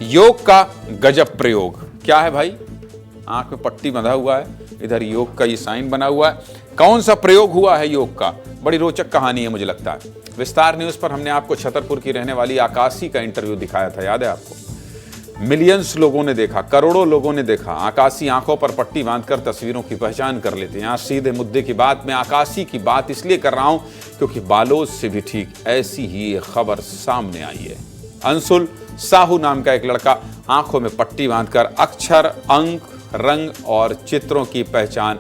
योग का गजब प्रयोग क्या है भाई? आंख में पट्टी बंधा हुआ है, इधर योग का ये साइन बना हुआ है। कौन सा प्रयोग हुआ है योग का? बड़ी रोचक कहानी है मुझे लगता है। विस्तार न्यूज पर हमने आपको छतरपुर की रहने वाली आकाशी का इंटरव्यू दिखाया था, याद है आपको? मिलियंस लोगों ने देखा, करोड़ों लोगों ने देखा। आकाशी आंखों पर पट्टी बांधकर तस्वीरों की पहचान कर लेते हैं। यहाँ सीधे मुद्दे की बात, मैं आकाशी की बात इसलिए कर रहा हूं क्योंकि बालोद से भी ठीक ऐसी ही एक खबर सामने आई है। अंशुल साहू नाम का एक लड़का आंखों में पट्टी बांधकर अक्षर, अंक, रंग और चित्रों की पहचान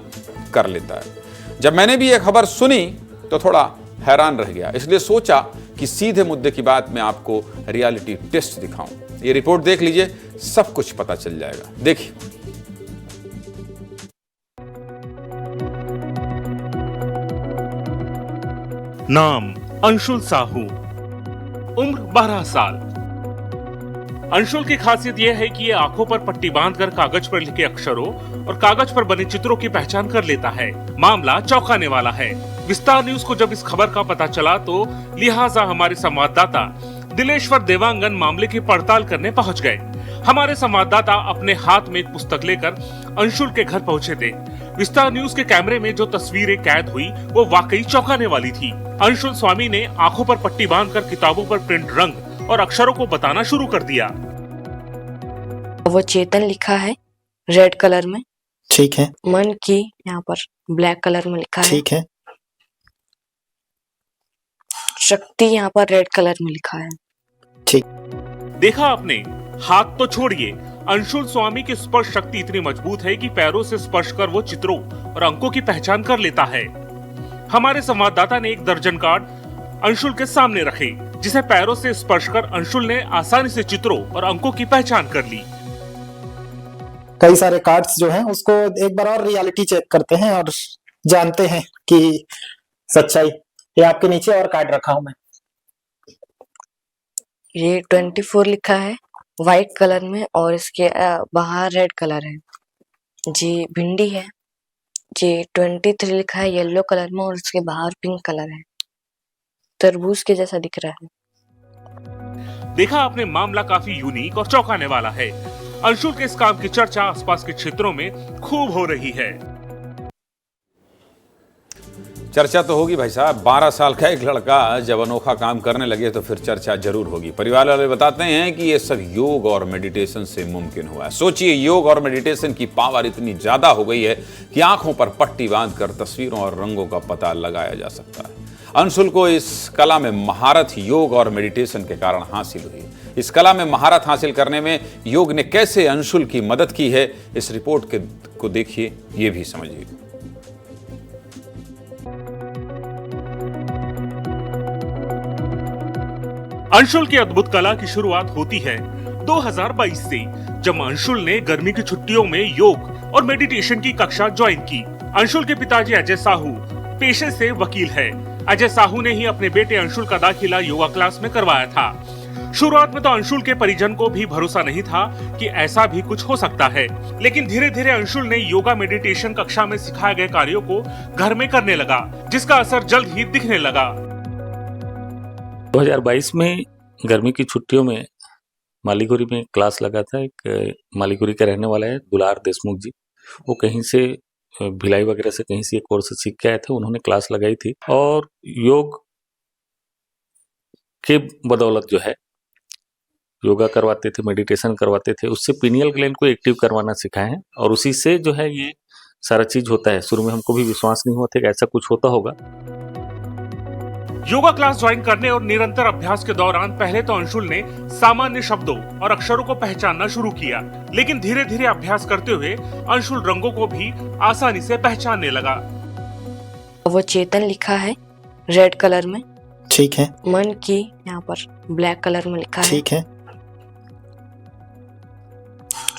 कर लेता है। जब मैंने भी यह खबर सुनी तो थोड़ा हैरान रह गया, इसलिए सोचा कि सीधे मुद्दे की बात मैं आपको रियलिटी टेस्ट दिखाऊं। ये रिपोर्ट देख लीजिए, सब कुछ पता चल जाएगा। देखिए। नाम अंशुल साहू, उम्र 12 साल। अंशुल की खासियत यह है कि ये आंखों पर पट्टी बांधकर कागज पर लिखे अक्षरों और कागज पर बने चित्रों की पहचान कर लेता है। मामला चौंकाने वाला है। विस्तार न्यूज को जब इस खबर का पता चला तो लिहाजा हमारे संवाददाता दिलेश्वर देवांगन मामले की पड़ताल करने पहुंच गए। हमारे संवाददाता अपने हाथ में एक पुस्तक लेकर अंशुल के घर पहुंचे थे। विस्तार न्यूज के कैमरे में जो तस्वीरें कैद हुई वो वाकई चौंकाने वाली थी। अंशुल स्वामी ने आंखों पर पट्टी बांधकर किताबों पर प्रिंट रंग और अक्षरों को बताना शुरू कर दिया। वो चेतन लिखा है रेड कलर में, ठीक है। मन की यहाँ पर ब्लैक कलर में लिखा है, ठीक है। शक्ति यहाँ पर रेड कलर में लिखा है। ठीक। देखा आपने, हाथ तो छोड़िए, अंशुल स्वामी की स्पर्श शक्ति इतनी मजबूत है कि पैरों से स्पर्श कर वो चित्रों और अंकों की पहचान कर लेता है। हमारे संवाददाता ने एक दर्जन कार्ड अंशुल के सामने रखे, जिसे पैरों से स्पर्श कर अंशुल ने आसानी से चित्रों और अंकों की पहचान कर ली। कई सारे कार्ड्स जो हैं उसको एक बार और रियलिटी चेक करते हैं और जानते हैं कि सच्चाई। ये आपके नीचे और कार्ड रखा हूं मैं। ये 24 लिखा है व्हाइट कलर में और इसके बाहर रेड कलर है। जी भिंडी है। जी 23 लिखा है येलो कलर में और इसके बाहर पिंक कलर है। तरबूज के जैसा दिख रहा है। देखा आपने, मामला काफी यूनिक और चौंकाने वाला है। अंशुल के इस काम की चर्चा आसपास के क्षेत्रों में खूब हो रही है। चर्चा तो होगी भाई साहब, 12 साल का एक लड़का जब अनोखा काम करने लगे तो फिर चर्चा जरूर होगी। परिवार वाले बताते हैं कि ये सब योग और मेडिटेशन से मुमकिन हुआ है। सोचिए, योग और मेडिटेशन की पावर इतनी ज्यादा हो गई है कि आंखों पर पट्टी बांधकर तस्वीरों और रंगों का पता लगाया जा सकता है। अंशुल को इस कला में महारत योग और मेडिटेशन के कारण हासिल हुई। इस कला में महारत हासिल करने में योग ने कैसे अंशुल की मदद की है, इस रिपोर्ट को देखिए, ये भी समझिए। अंशुल की अद्भुत कला की शुरुआत होती है 2022 से, जब अंशुल ने गर्मी की छुट्टियों में योग और मेडिटेशन की कक्षा ज्वाइन की। अंशुल के पिताजी अजय साहू पेशे से वकील है। अजय साहू ने ही अपने बेटे अंशुल का दाखिला योगा क्लास में करवाया था। शुरुआत में तो अंशुल के परिजन को भी भरोसा नहीं था कि ऐसा भी कुछ हो सकता है, लेकिन धीरे धीरे अंशुल ने योगा मेडिटेशन कक्षा में सिखाए गए कार्यों को घर में करने लगा, जिसका असर जल्द ही दिखने लगा। 2022 में गर्मी की छुट्टियों में मालीगुरी में क्लास लगा था। एक मालीगुरी के रहने वाला है दुलार देशमुख जी, वो कहीं से भिलाई वगैरह से कहीं से ये कोर्स सीख के आए थे। उन्होंने क्लास लगाई थी और योग के बदौलत जो है योगा करवाते थे, मेडिटेशन करवाते थे, उससे पीनियल ग्लैंड को एक्टिव करवाना सिखाए हैं और उसी से जो है ये सारा चीज होता है। शुरू में हमको भी विश्वास नहीं हुआ था कि ऐसा कुछ होता होगा। योगा क्लास ज्वाइन करने और निरंतर अभ्यास के दौरान पहले तो अंशुल ने सामान्य शब्दों और अक्षरों को पहचानना शुरू किया, लेकिन धीरे धीरे अभ्यास करते हुए अंशुल रंगों को भी आसानी से पहचानने लगा। वो चेतन लिखा है रेड कलर में, ठीक है। मन की यहाँ पर ब्लैक कलर में लिखा है। ठीक है।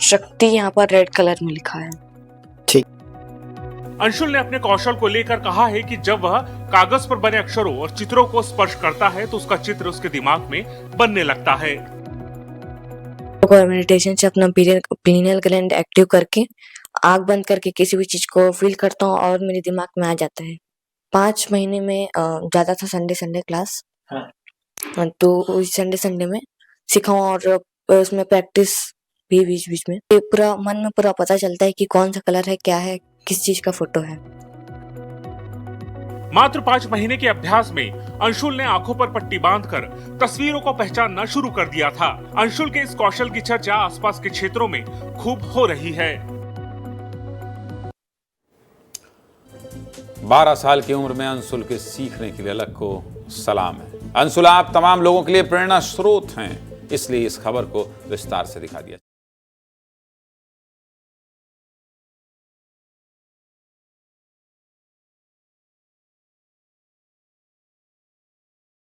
शक्ति यहाँ पर रेड कलर में लिखा है। ठीक। अंशुल ने अपने कौशल को लेकर कहा है कि जब वह कागज पर बने अक्षरों और चित्रों को स्पर्श करता है तो उसका चित्र उसके दिमाग में बनने लगता है। मेडिटेशन से अपना पीनियल ग्लैंड एक्टिव करके आंख बंद करके किसी भी चीज को फील करता हूँ और मेरे दिमाग में आ जाता है। 5 महीने में जाता था संडे क्लास। हाँ। तो संडे में सीखा और और उसमें प्रैक्टिस भी बीच बीच में, ये पूरा मन में पूरा पता चलता है कि कौन सा कलर है, क्या है, किस चीज का फोटो है। मात्र 5 महीने के अभ्यास में अंशुल ने आंखों पर पट्टी बांधकर तस्वीरों को पहचानना शुरू कर दिया था। अंशुल के इस कौशल की चर्चा आसपास के क्षेत्रों में खूब हो रही है। 12 साल की उम्र में अंशुल के सीखने के लिए अलग को सलाम है। अंशुल, आप तमाम लोगों के लिए प्रेरणा स्रोत हैं, इसलिए इस खबर को विस्तार से दिखा दिया।